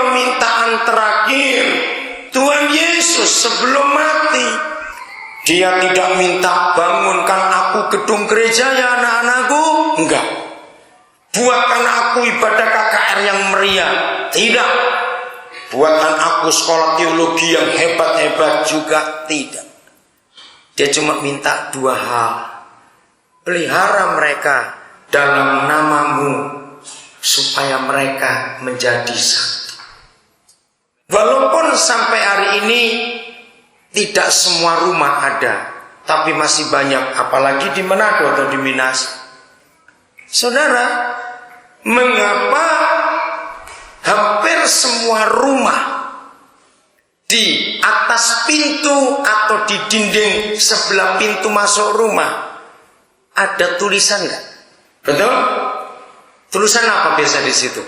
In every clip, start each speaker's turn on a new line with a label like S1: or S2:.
S1: permintaan terakhir Tuhan Yesus sebelum mati. Dia tidak minta bangunkan aku gedung gereja ya anak-anakku, enggak. Buatkan aku ibadah KKR yang meriah, tidak. Buatkan aku sekolah teologi yang hebat-hebat juga, tidak. Dia cuma minta dua hal. Pelihara mereka dalam namamu, supaya mereka menjadi satu. Walaupun sampai hari ini tidak semua rumah ada, tapi masih banyak, apalagi di Manado atau di Minas. Saudara, mengapa hampir semua rumah di atas pintu atau di dinding sebelah pintu masuk rumah ada tulisan enggak? Betul? Tulisan apa biasa di situ?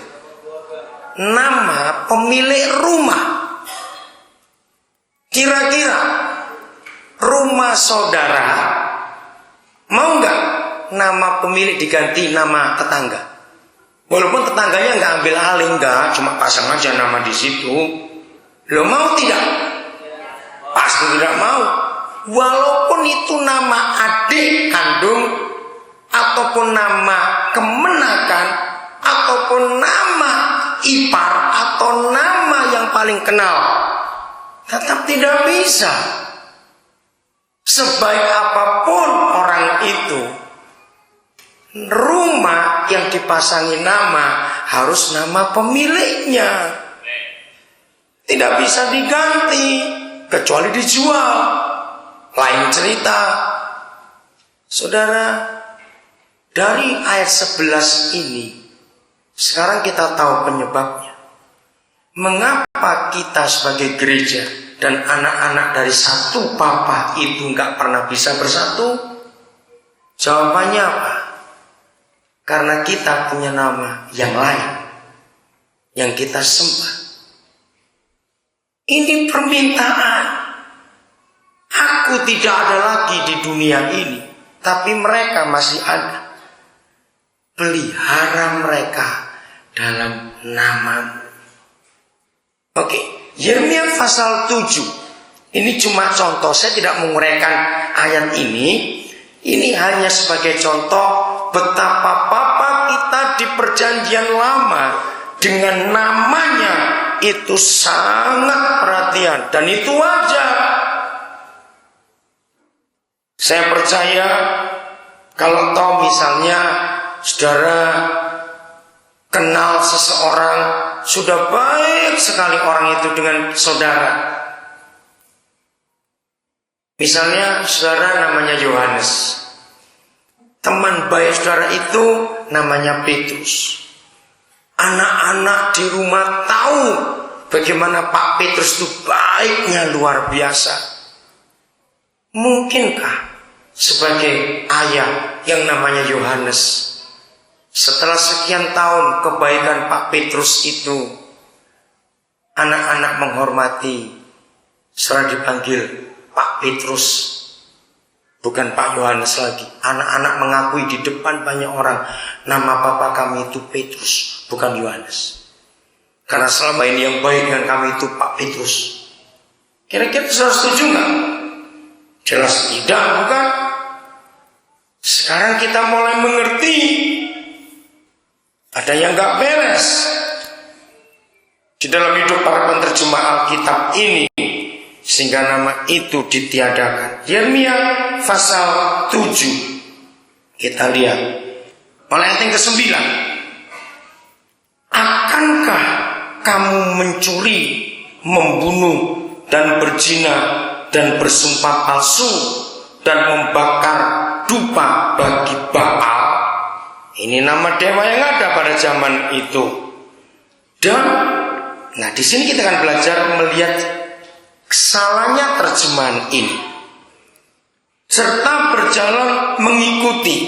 S1: Nama pemilik rumah. Kira-kira rumah saudara mau nggak nama pemilik diganti nama tetangga? Walaupun tetangganya nggak ambil alih, nggak, cuma pasang aja nama di situ. Lo mau tidak? Pasti tidak mau. Walaupun itu nama adik kandung, ataupun nama kemenakan, ataupun nama ipar, atau nama yang paling kenal, tetap tidak bisa. Sebaik apapun orang itu, rumah yang dipasangi nama harus nama pemiliknya. Tidak bisa diganti kecuali dijual. Lain cerita. Saudara, dari ayat 11 ini sekarang kita tahu penyebabnya. Mengapa kita sebagai gereja dan anak-anak dari satu papa itu nggak pernah bisa bersatu? Jawabannya apa? Karena kita punya nama yang lain yang kita sembah. Ini permintaan. Aku tidak ada lagi di dunia ini, tapi mereka masih ada. Pelihara mereka dalam nama. Oke, Yeremia pasal 7. Ini cuma contoh, saya tidak menguraikan ayat ini. Ini hanya sebagai contoh betapa papa kita di perjanjian lama dengan namanya itu sangat perhatian, dan itu wajar. Saya percaya kalau tahu misalnya saudara kenal seseorang, sudah baik sekali orang itu dengan saudara. Misalnya saudara namanya Yohanes, teman baik saudara itu namanya Petrus. Anak-anak di rumah tahu bagaimana Pak Petrus itu baiknya luar biasa. Mungkinkah sebagai ayah yang namanya Yohanes, setelah sekian tahun kebaikan Pak Petrus itu, anak-anak menghormati setelah dipanggil Pak Petrus, bukan Pak Yohanes lagi. Anak-anak mengakui di depan banyak orang, nama papa kami itu Petrus, bukan Yohanes. Karena selama ini yang baik dengan kami itu Pak Petrus. Kira-kira saudara setuju nggak? Jelas tidak, bukan? Sekarang kita mulai mengerti ada yang nggak beres di dalam hidup para penterjemah Alkitab ini, sehingga nama itu ditiadakan. Yeremia pasal 7. Kita lihat mulai ayat yang ke-9. Akankah kamu mencuri, membunuh, dan berzina, dan bersumpah palsu, dan membakar dupa bagi Baal? Ini nama dewa yang ada pada zaman itu. Dan nah di sini kita akan belajar melihat salahnya terjemahan ini, serta berjalan mengikuti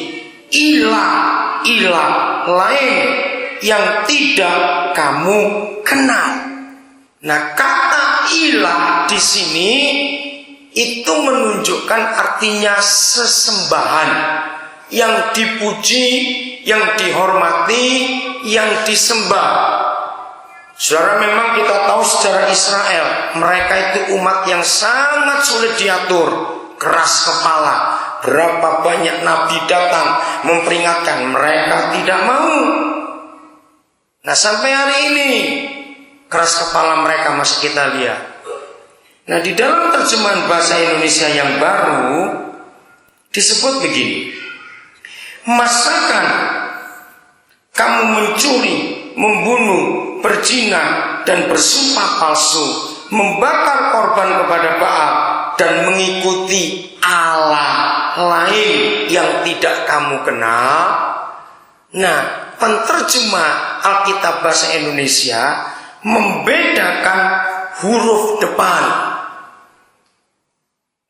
S1: ilah-ilah lain yang tidak kamu kenal. Nah, kata ilah di sini itu menunjukkan artinya sesembahan yang dipuji, yang dihormati, yang disembah. Saudara, memang kita tahu sejarah Israel, mereka itu umat yang sangat sulit diatur, keras kepala. Berapa banyak nabi datang memperingatkan, mereka tidak mau. Nah, sampai hari ini keras kepala mereka masih kita lihat. Nah, di dalam terjemahan bahasa Indonesia yang baru disebut begini: masakan kamu mencuri, membunuh, berzina, dan bersumpah palsu, membakar korban kepada Baal, dan mengikuti Allah lain yang tidak kamu kenal? Nah, penterjemah Alkitab bahasa Indonesia membedakan huruf depan.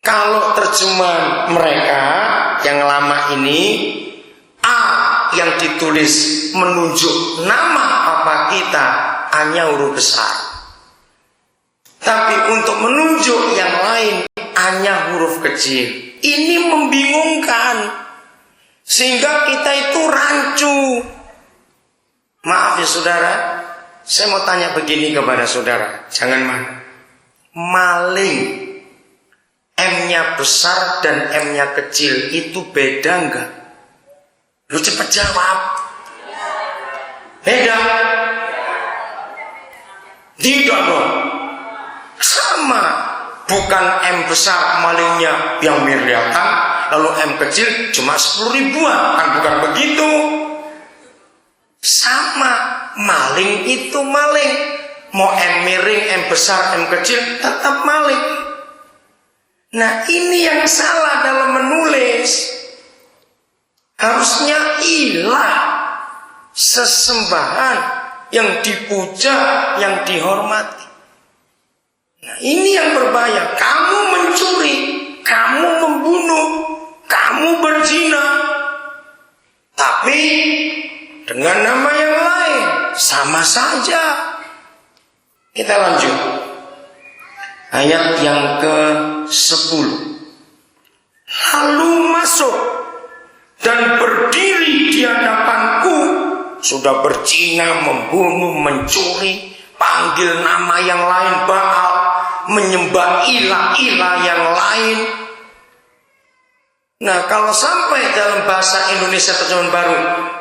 S1: Kalau terjemahan mereka yang lama ini, A yang ditulis menunjuk nama Bapa kita hanya huruf besar. Tapi untuk menunjuk yang lain hanya huruf kecil. Ini membingungkan, sehingga kita itu rancu. Maaf ya saudara, saya mau tanya begini kepada saudara, jangan marah. Maling, M-nya besar dan M-nya kecil itu beda enggak? Lu cepat jawab. Beda? Tidak dong. Sama. Bukan M besar malingnya yang miliaran, lalu M kecil cuma 10 ribuan. Kan bukan begitu. Sama. Maling itu maling. Mau M miring, M besar, M kecil, tetap maling. Nah, ini yang salah dalam menulis. Harusnya ilah, sesembahan yang dipuja, yang dihormati. Nah, ini yang berbahaya. Kamu mencuri, kamu membunuh, kamu berzina, tapi dengan nama yang lain, sama saja. Kita lanjut. Ayat yang ke-10. Lalu masuk dan berdiri di hadapanku. Sudah berzina, membunuh, mencuri, panggil nama yang lain Baal, menyembah ilah-ilah yang lain. Nah, kalau sampai dalam bahasa Indonesia terjemahan baru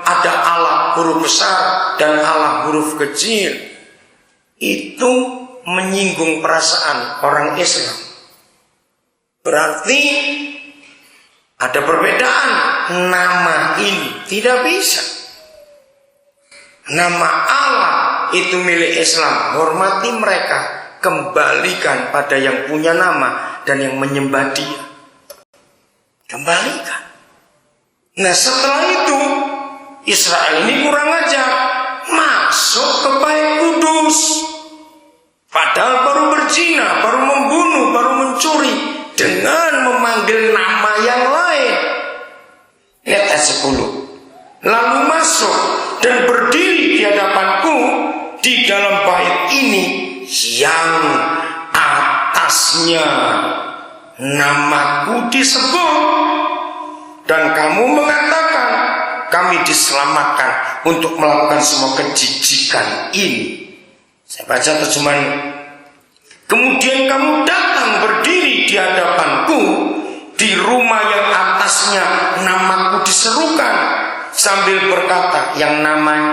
S1: ada Allah huruf besar dan Allah huruf kecil, itu menyinggung perasaan orang Islam. Berarti ada perbedaan nama ini, tidak bisa. Nama Allah itu milik Islam, hormati mereka, kembalikan pada yang punya nama dan yang menyembah Dia. Kembalikan. Nah, setelah itu Israel ini kurang ajar, masuk ke Bait Kudus. Padahal baru berzina, baru membunuh, baru mencuri, dengan memanggil nama yang lain. Lihat ayat 10. Lalu masuk dan berdiri di hadapanku di dalam bait ini yang atasnya namaku disebut, dan kamu mengatakan kami diselamatkan untuk melakukan semua kejijikan ini. Saya baca terjemahan. Kemudian kamu datang berdiri di hadapanku di rumah yang atasnya namaku diserukan, sambil berkata yang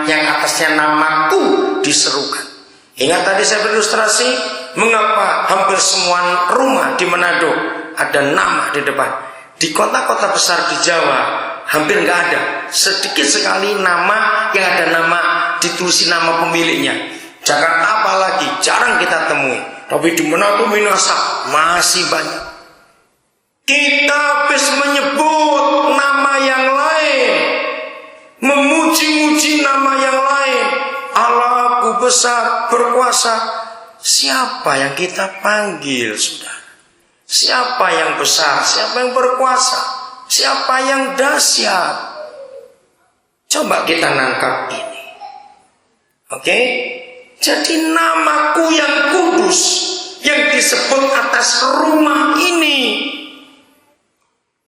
S1: atasnya namaku diserukan. Ingat tadi saya berilustrasi mengapa hampir semua rumah di Manado ada nama di depan. Di kota-kota besar di Jawa hampir nggak ada, sedikit sekali nama yang ada nama ditulis nama pemiliknya. Jakarta apalagi jarang kita temui, tapi di Manado Minasa masih banyak. Kita habis menyebut nama yang lain, memuji-muji nama yang lain. Allahku besar, berkuasa. Siapa yang kita panggil, saudara? Siapa yang besar? Siapa yang berkuasa? Siapa yang dahsyat? Coba kita nangkap ini. Oke? Jadi namaku yang kudus, yang disebut atas rumah ini,